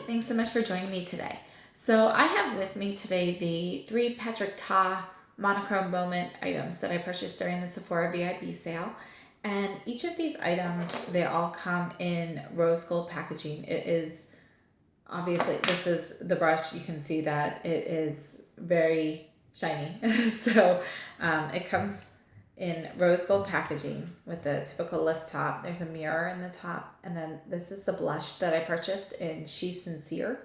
Thanks so much for joining me today. So I have with me today the 3 Patrick Ta Monochrome Moment items that I purchased during the Sephora VIP sale. And each of these items, they all come in rose gold packaging. It is, obviously, this is the brush. You can see that it is very shiny. So it comes in rose gold packaging with the typical lift top. There's a mirror in the top, and then this is the blush that I purchased in She's Sincere,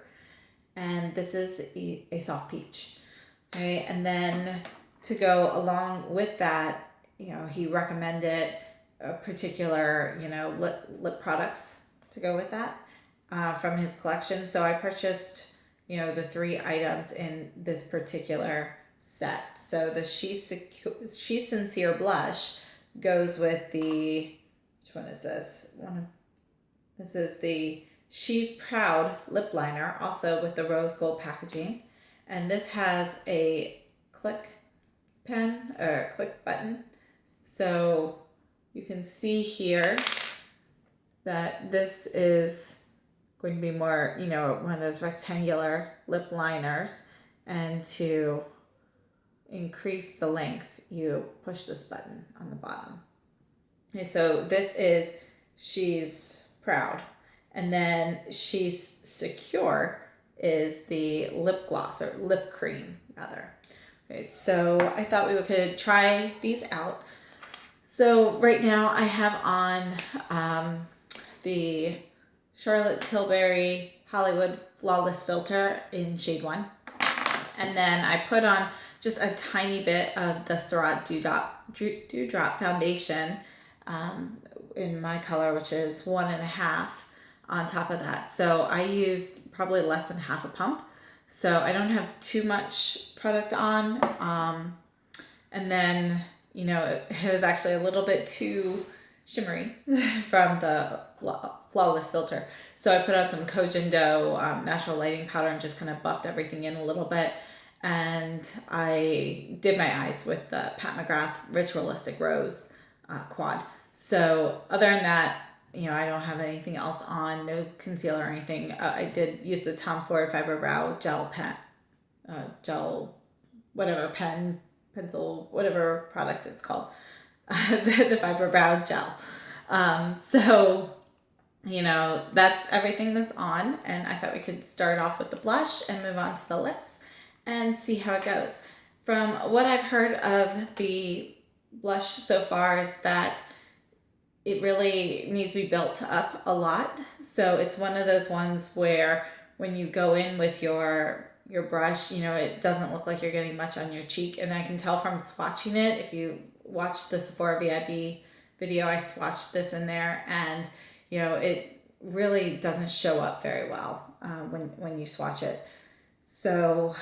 and this is a soft peach. Okay, and then to go along with that, he recommended a particular lip products to go with that from his collection. So I purchased the 3 items in this particular set. So the She's Sincere blush goes with the, which one is this? This is the She's Proud lip liner, also with the rose gold packaging. And this has a click button. So you can see here that this is going to be more, one of those rectangular lip liners, and to increase the length, you push this button on the bottom. Okay, so this is She's Proud. And then She's Secure is the lip gloss, or lip cream, rather. Okay, so I thought we could try these out. So right now I have on the Charlotte Tilbury Hollywood Flawless Filter in shade 1. And then I put on just a tiny bit of the Surratt Dewdrop Foundation in my color, which is 1.5 on top of that. So I used probably less than half a pump. So I don't have too much product on. And then, it was actually a little bit too shimmery from the Flawless Filter. So I put on some Kojin Dough natural lighting powder and just kind of buffed everything in a little bit. And I did my eyes with the Pat McGrath Ritualistic Rose quad. So other than that, I don't have anything else on, no concealer or anything. I did use the Tom Ford Fiber Brow pencil, whatever product it's called, the Fiber Brow Gel. So that's everything that's on, and I thought we could start off with the blush and move on to the lips and see how it goes. From what I've heard of the blush so far is that it really needs to be built up a lot. So it's one of those ones where when you go in with your brush, it doesn't look like you're getting much on your cheek. And I can tell from swatching it, if you watch the Sephora VIP video, I swatched this in there, and it really doesn't show up very well when you swatch it. So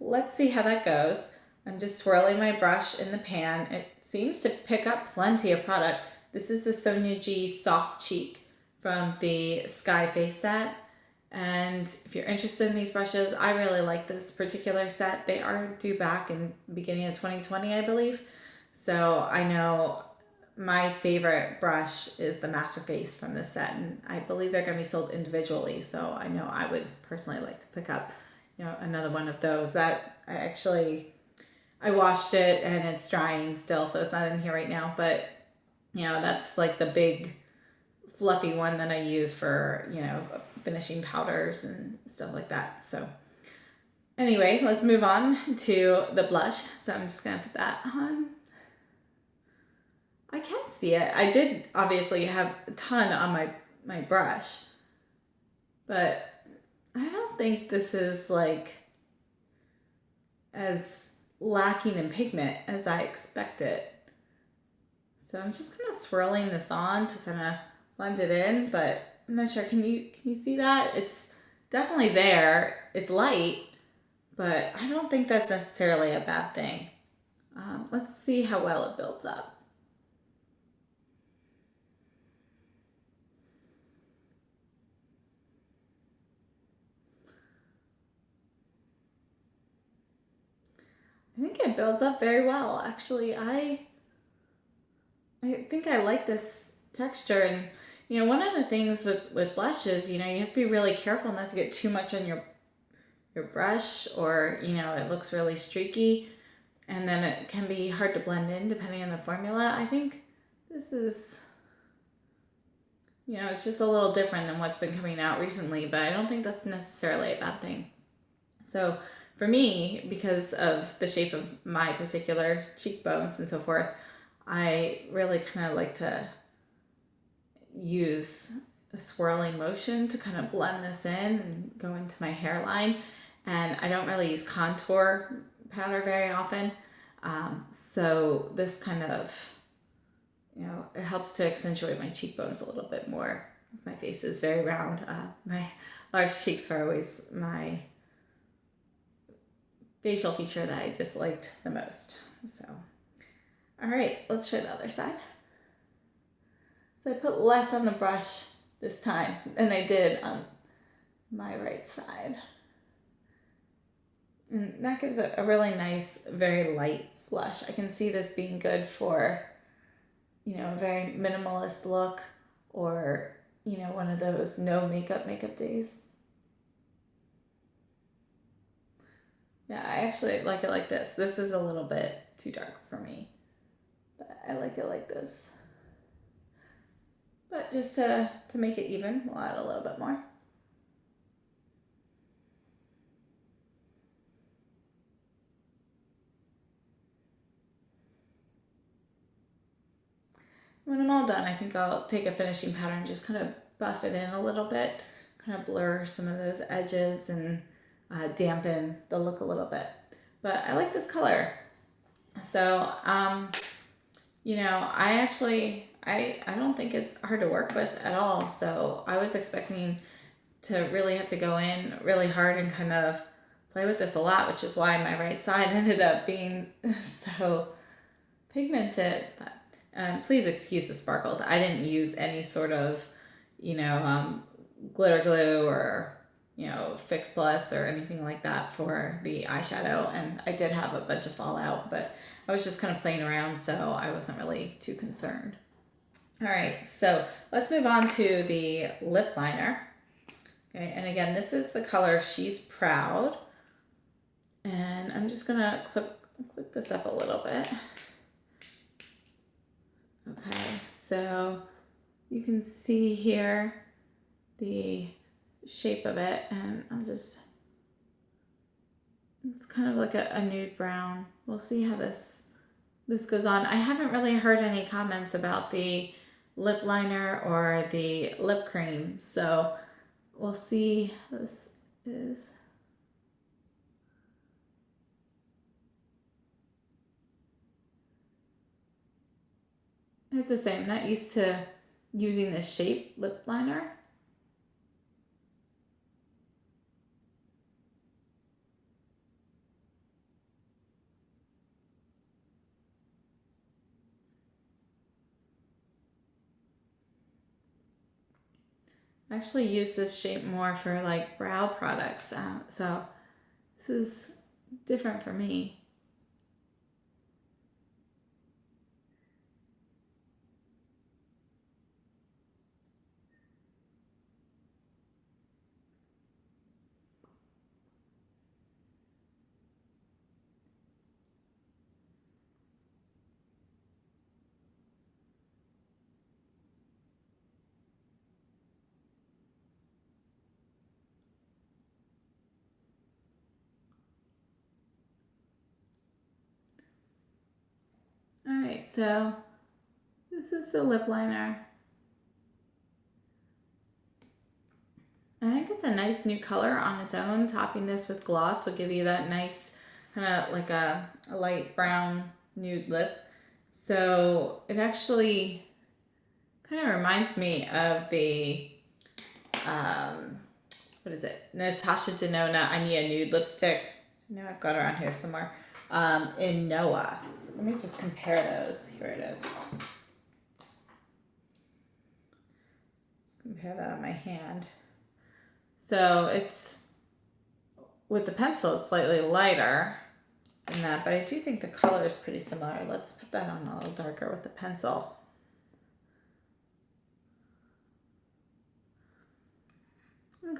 let's see how that goes. I'm just swirling my brush in the pan. It seems to pick up plenty of product. This is the Sonia G Soft Cheek from the Sky Face set. And if you're interested in these brushes, I really like this particular set. They are due back in the beginning of 2020, I believe. So I know my favorite brush is the Masterface from this set, and I believe they're going to be sold individually. So I know I would personally like to pick up another one of those. That I washed it and it's drying still, so it's not in here right now, but that's like the big fluffy one that I use for finishing powders and stuff like that. So anyway, let's move on to the blush. So I'm just gonna put that on. I can't see it. I did obviously have a ton on my brush, but I don't think this is like as lacking in pigment as I expected. So I'm just kind of swirling this on to kind of blend it in, but I'm not sure. Can you see that? It's definitely there. It's light, but I don't think that's necessarily a bad thing. Let's see how well it builds up. I think it builds up very well. Actually, I think I like this texture, and You know, one of the things with blushes, you know, you have to be really careful not to get too much on your brush, or, you know, it looks really streaky, and then it can be hard to blend in depending on the formula. I think this is, you know, it's just a little different than what's been coming out recently, but I don't think that's necessarily a bad thing. So for me, because of the shape of my particular cheekbones and so forth, I really kind of like to use a swirling motion to kind of blend this in and go into my hairline. And I don't really use contour powder very often. So this kind of, you know, it helps to accentuate my cheekbones a little bit more, because my face is very round. My large cheeks are always my facial feature that I disliked the most. So, all right, let's try the other side. So I put less on the brush this time than I did on my right side. And that gives it a really nice, very light flush. I can see this being good for, you know, a very minimalist look, or, you know, one of those no makeup days. Yeah, I actually like it like this. This is a little bit too dark for me, but I like it like this. But just to make it even, we'll add a little bit more. When I'm all done, I think I'll take a finishing powder and just kind of buff it in a little bit, kind of blur some of those edges and dampen the look a little bit. But I like this color. So, you know, I don't think it's hard to work with at all. So I was expecting to really have to go in really hard and kind of play with this a lot, which is why my right side ended up being so pigmented. But please excuse the sparkles. I didn't use any sort of, you know, glitter glue or, you know, Fix Plus or anything like that for the eyeshadow. And I did have a bunch of fallout, but I was just kind of playing around, so I wasn't really too concerned. All right, so let's move on to the lip liner. Okay, and again, this is the color She's Proud. And I'm just gonna click this up a little bit. Okay, so you can see here the shape of it, and it's kind of like a nude brown. We'll see how this goes on. I haven't really heard any comments about the lip liner or the lip cream, so we'll see how this is. It's the same. I'm not used to using this shape lip liner. I actually use this shape more for like brow products, so this is different for me. All right, so this is the lip liner. I think it's a nice new color on its own. Topping this with gloss will give you that nice kind of like a light brown nude lip. So it actually kind of reminds me of the, what is it? Natasha Denona I Need a Nude lipstick. Now I've got her on here somewhere. In Noah. So let me just compare those. Here it is. Let's compare that on my hand. So it's, with the pencil, it's slightly lighter than that, but I do think the color is pretty similar. Let's put that on a little darker with the pencil.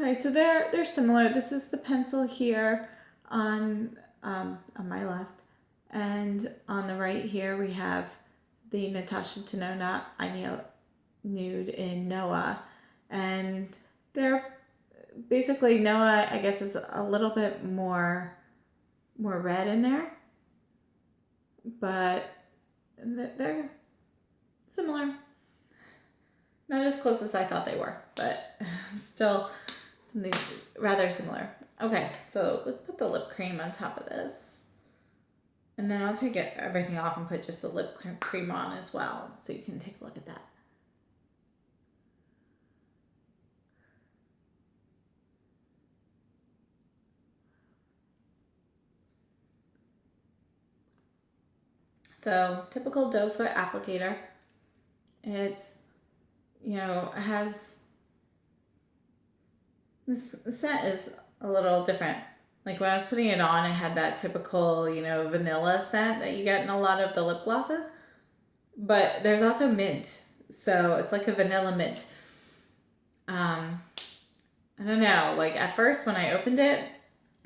Okay, so they're similar. This is the pencil here on my left, and on the right here we have the Natasha Denona I Nude in Noah, and they're basically Noah. I guess is a little bit more red in there, but they're similar. Not as close as I thought they were, but still something rather similar. Okay, so let's put the lip cream on top of this. And then I'll take everything off and put just the lip cream on as well, so you can take a look at that. So, typical doe foot applicator. It's, it has, this scent is a little different. Like when I was putting it on, it had that typical, vanilla scent that you get in a lot of the lip glosses. But there's also mint. So it's like a vanilla mint. I don't know. Like at first when I opened it,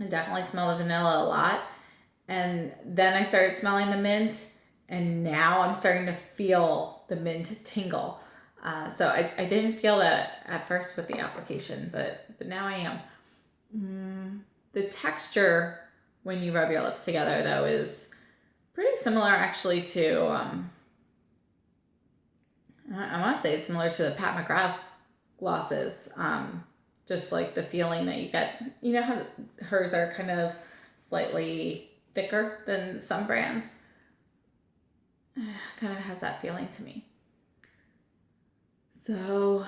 I definitely smelled the vanilla a lot. And then I started smelling the mint. And now I'm starting to feel the mint tingle. So I didn't feel that at first with the application, but now I am. The texture when you rub your lips together, though, is pretty similar actually to, I want to say it's similar to the Pat McGrath glosses. Just like the feeling that you get, how hers are kind of slightly thicker than some brands. Kind of has that feeling to me. So,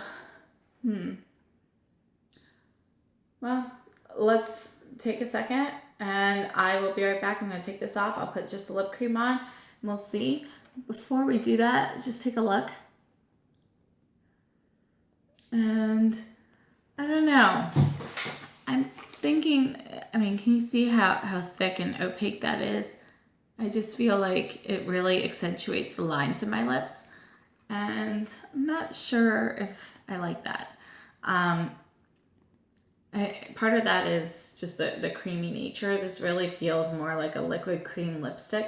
well, let's take a second and I will be right back. I'm going to take this off. I'll put just the lip cream on and we'll see. Before we do that, just take a look. And I don't know. I'm thinking, can you see how thick and opaque that is? I just feel like it really accentuates the lines in my lips. And I'm not sure if I like that. Part of that is just the creamy nature. This really feels more like a liquid cream lipstick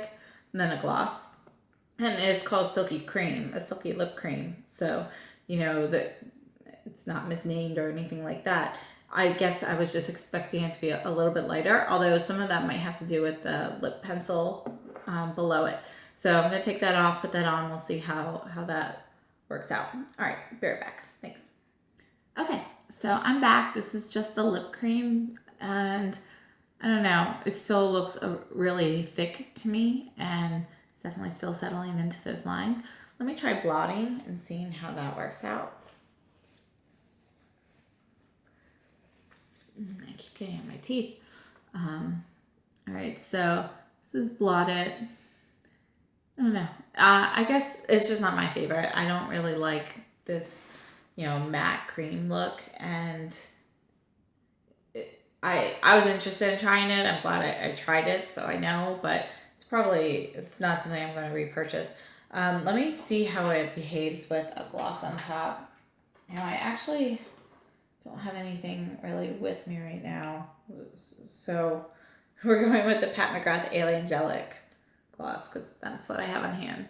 than a gloss. And it's called Silky Creme, a silky lip cream. So, it's not misnamed or anything like that. I guess I was just expecting it to be a little bit lighter, although some of that might have to do with the lip pencil below it. So I'm going to take that off, put that on. We'll see how that works out. All right, be right back. Thanks. Okay, so I'm back. This is just the lip cream, and I don't know. It still looks really thick to me, and it's definitely still settling into those lines. Let me try blotting and seeing how that works out. I keep getting in my teeth. All right, so this is blotted. I don't know. I guess it's just not my favorite. I don't really like this, matte cream look. And I was interested in trying it. I'm glad I tried it, so I know. But it's not something I'm going to repurchase. Let me see how it behaves with a gloss on top. I actually don't have anything really with me right now. So we're going with the Pat McGrath Angelic gloss because that's what I have on hand.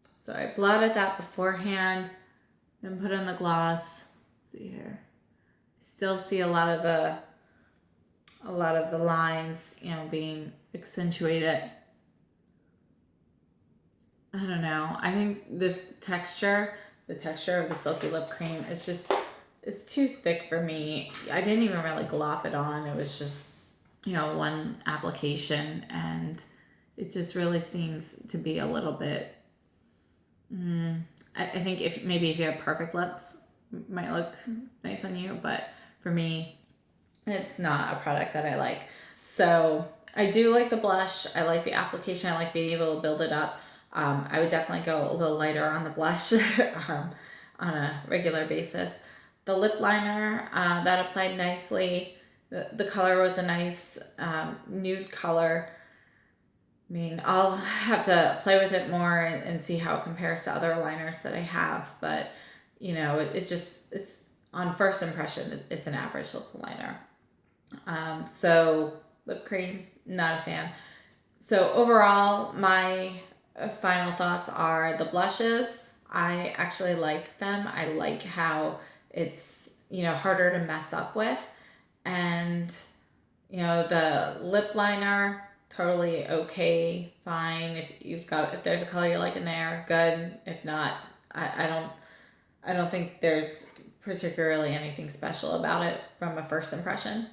So I blotted that beforehand, then put in the gloss. Let's see here. I still see a lot of the lines, being accentuated. I don't know. I think this texture, the texture of the Silky Lip Cream, it's too thick for me. I didn't even really glop it on. It was just, one application, and it just really seems to be a little bit, I think if you have perfect lips, it might look nice on you, but for me, it's not a product that I like. So I do like the blush. I like the application. I like being able to build it up. I would definitely go a little lighter on the blush on a regular basis. The lip liner, that applied nicely. The color was a nice nude color. I mean, I'll have to play with it more and see how it compares to other liners that I have, but you know, it's on first impression, it's an average lip liner. So lip cream, not a fan. So overall, my final thoughts are the blushes. I actually like them. I like how it's, you know, harder to mess up with. And, you know, the lip liner, totally okay, fine. If there's a color you like in there, good. If not, I don't think there's particularly anything special about it from a first impression.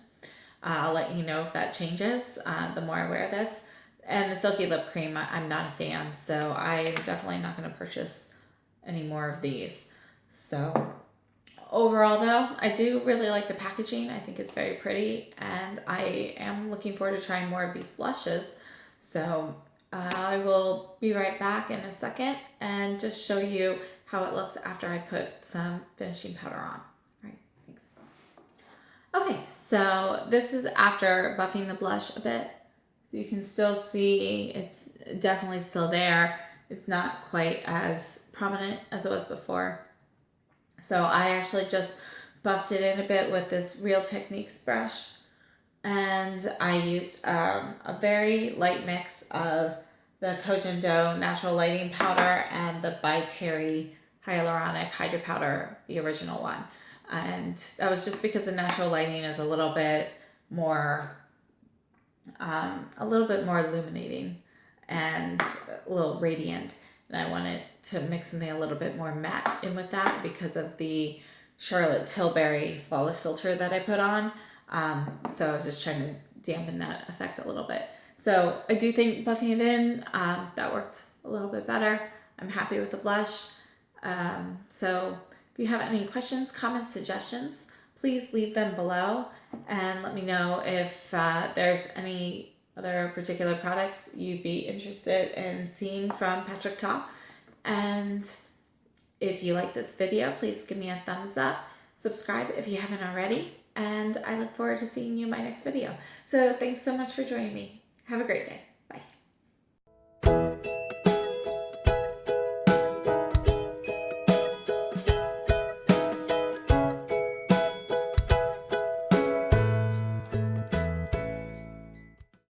I'll let you know if that changes the more I wear this. And the Silky lip cream, I'm not a fan, so I'm definitely not going to purchase any more of these. So overall though, I do really like the packaging. I think it's very pretty, and I am looking forward to trying more of these blushes. So I will be right back in a second and just show you how it looks after I put some finishing powder on. All right, thanks. Okay, so this is after buffing the blush a bit. So you can still see it's definitely still there. It's not quite as prominent as it was before. So I actually just buffed it in a bit with this Real Techniques brush. And I used a very light mix of the Kojin Dough Natural Lighting Powder and the By Terry Hyaluronic Hydra Powder, the original one. And that was just because the Natural Lighting is a little bit more illuminating and a little radiant, and I wanted to mix something a little bit more matte in with that because of the Charlotte Tilbury Flawless filter that I put on. So I was just trying to dampen that effect a little bit. So I do think buffing it in, that worked a little bit better. I'm happy with the blush. So if you have any questions, comments, suggestions, please leave them below and let me know if there's any other particular products you'd be interested in seeing from Patrick Taupe. And if you like this video, please give me a thumbs up, subscribe if you haven't already, and I look forward to seeing you in my next video. So thanks so much for joining me. Have a great day.